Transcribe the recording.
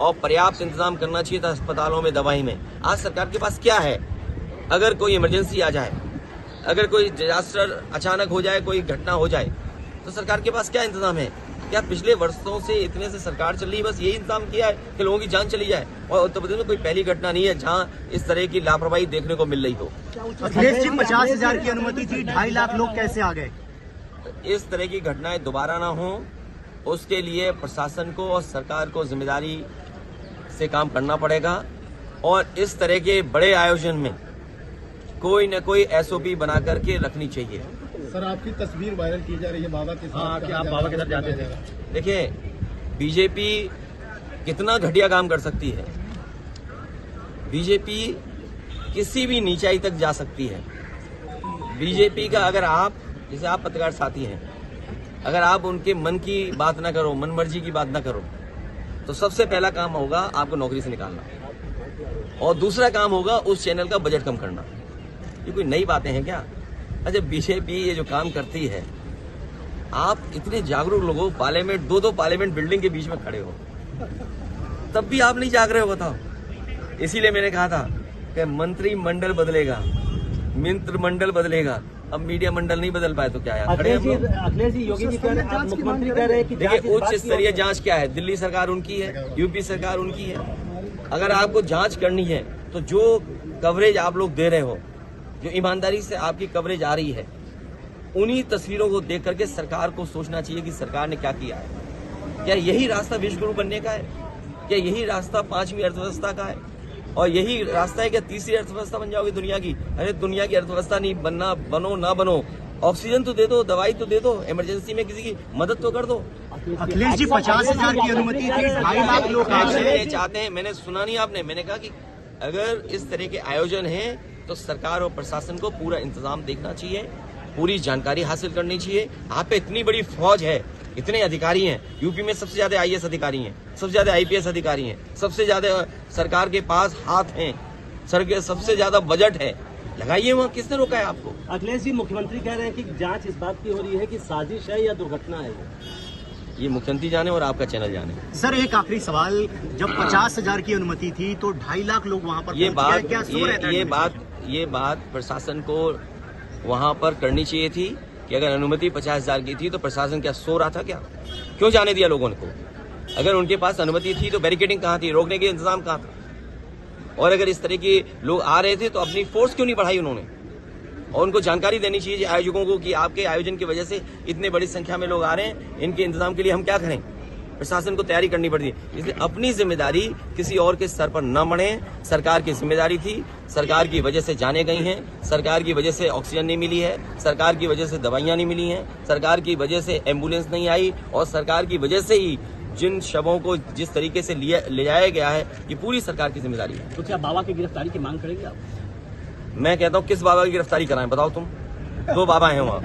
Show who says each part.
Speaker 1: और पर्याप्त इंतजाम करना चाहिए था अस्पतालों में, दवाई में। आज सरकार के पास क्या है? अगर कोई इमरजेंसी आ जाए, अगर कोई डिजास्टर अचानक हो जाए, कोई घटना हो जाए, तो सरकार के पास क्या इंतजाम है? क्या पिछले वर्षों से इतने से सरकार चल रही है, बस यही इंतजाम किया है कि लोगों की जान चली जाए? और उत्तर प्रदेश में कोई पहली घटना नहीं है जहां इस तरह की लापरवाही देखने को मिल रही हो।
Speaker 2: अखिलेश जी, 50,000 की अनुमति थी, 2.5 लाख लोग कैसे आ गए?
Speaker 1: इस तरह की घटनाएं दोबारा ना हो, उसके लिए प्रशासन को और सरकार को जिम्मेदारी से काम करना पड़ेगा। और इस तरह के बड़े आयोजन में कोई न कोई SOP बना करके रखनी चाहिए।
Speaker 3: सर, आपकी तस्वीर वायरल की जा रही है बाबा के साथ,
Speaker 2: क्या आप बाबा के साथ जाते थे?
Speaker 1: देखिए, बीजेपी कितना घटिया काम कर सकती है। बीजेपी किसी भी नीचाई तक जा सकती है। बीजेपी का अगर आप, जैसे आप पत्रकार साथी हैं, अगर आप उनके मन की बात ना करो, मन मर्जी की बात ना करो, तो सबसे पहला काम होगा आपको नौकरी से निकालना, और दूसरा काम होगा उस चैनल का बजट कम करना। ये कोई नई बातें हैं क्या? अच्छा, बीजेपी ये जो काम करती है, आप इतने जागरूक लोग हो, पार्लियामेंट, दो पार्लियामेंट बिल्डिंग के बीच में खड़े हो, तब भी आप नहीं जाग रहे हो, बताओ। इसीलिए मैंने कहा था कि मंत्रिमंडल बदलेगा, मंत्रिमंडल बदलेगा, अब मीडिया मंडल नहीं बदल पाए तो क्या यार?
Speaker 2: अखिलेश जी, योगी जी मुख्यमंत्री कह रहे हैं कि
Speaker 1: देखिए, उच्च स्तरीय जांच क्या है? दिल्ली सरकार उनकी है, यूपी सरकार उनकी है। अगर आपको जांच करनी है तो जो कवरेज आप लोग दे रहे हो, जो ईमानदारी से आपकी कवरेज आ रही है, उन्हीं तस्वीरों को देख करके सरकार को सोचना चाहिए कि सरकार ने क्या किया है। क्या यही रास्ता विश्वगुरु बनने का है? क्या यही रास्ता 5वीं अर्थव्यवस्था का है? और यही रास्ता है क्या 3री अर्थव्यवस्था बन जाओगे दुनिया की? अरे, दुनिया की अर्थव्यवस्था नहीं बनना, बनो ना बनो, ऑक्सीजन तो दे दो, दवाई तो दे दो, इमरजेंसी में किसी की मदद तो कर दो।
Speaker 2: अखिलेश जी, 50,000 की अनुमति थी, 2.5 लाख लोग आ गए।
Speaker 1: चाहते हैं, मैंने सुना नहीं आपने, मैंने कहा कि अगर इस तरह के आयोजन हैं तो सरकार और प्रशासन को पूरा इंतजाम देखना चाहिए, पूरी जानकारी हासिल करनी चाहिए। आप पे इतनी बड़ी फौज है, इतने अधिकारी हैं, यूपी में सबसे ज्यादा IAS अधिकारी हैं, सबसे ज्यादा IPS अधिकारी हैं, सबसे ज्यादा सरकार के पास हाथ हैं, सबसे ज्यादा बजट है, लगाइए वहाँ। किसने रोका है आपको?
Speaker 4: अखिलेश जी, मुख्यमंत्री कह रहे हैं कि जांच इस बात की हो रही है कि साजिश है या दुर्घटना है।
Speaker 1: ये मुख्यमंत्री जाने और आपका चैनल जाने।
Speaker 2: सर, एक आखिरी सवाल, जब 50,000 की अनुमति थी तो 2.5 लाख लोग वहाँ पर
Speaker 1: ये बात प्रशासन को वहाँ पर करनी चाहिए थी कि अगर अनुमति 50,000 की थी तो प्रशासन क्या सो रहा था क्या? क्यों जाने दिया लोगों को? अगर उनके पास अनुमति थी तो बैरिकेडिंग कहाँ थी, रोकने के इंतजाम कहाँ था? और अगर इस तरह के लोग आ रहे थे तो अपनी फोर्स क्यों नहीं बढ़ाई उन्होंने? और उनको जानकारी देनी चाहिए आयोजकों को कि आपके आयोजन की वजह से इतने बड़ी संख्या में लोग आ रहे हैं, इनके इंतजाम के लिए हम क्या करें? प्रशासन को तैयारी करनी पड़ती है। इसलिए अपनी जिम्मेदारी किसी और के सर पर न मढ़े। सरकार की जिम्मेदारी थी, सरकार की वजह से जाने गई हैं, सरकार की वजह से ऑक्सीजन नहीं मिली है, सरकार की वजह से दवाइयां नहीं मिली हैं, सरकार की वजह से एम्बुलेंस नहीं आई, और सरकार की वजह से ही जिन शवों को जिस तरीके से ले जाया गया है, ये पूरी सरकार की जिम्मेदारी है।
Speaker 4: तो क्या बाबा की गिरफ्तारी की मांग करेंगे आप?
Speaker 1: मैं कहता हूँ, किस बाबा की गिरफ्तारी कराएं बताओ तुम? 2 बाबा हैं वहाँ।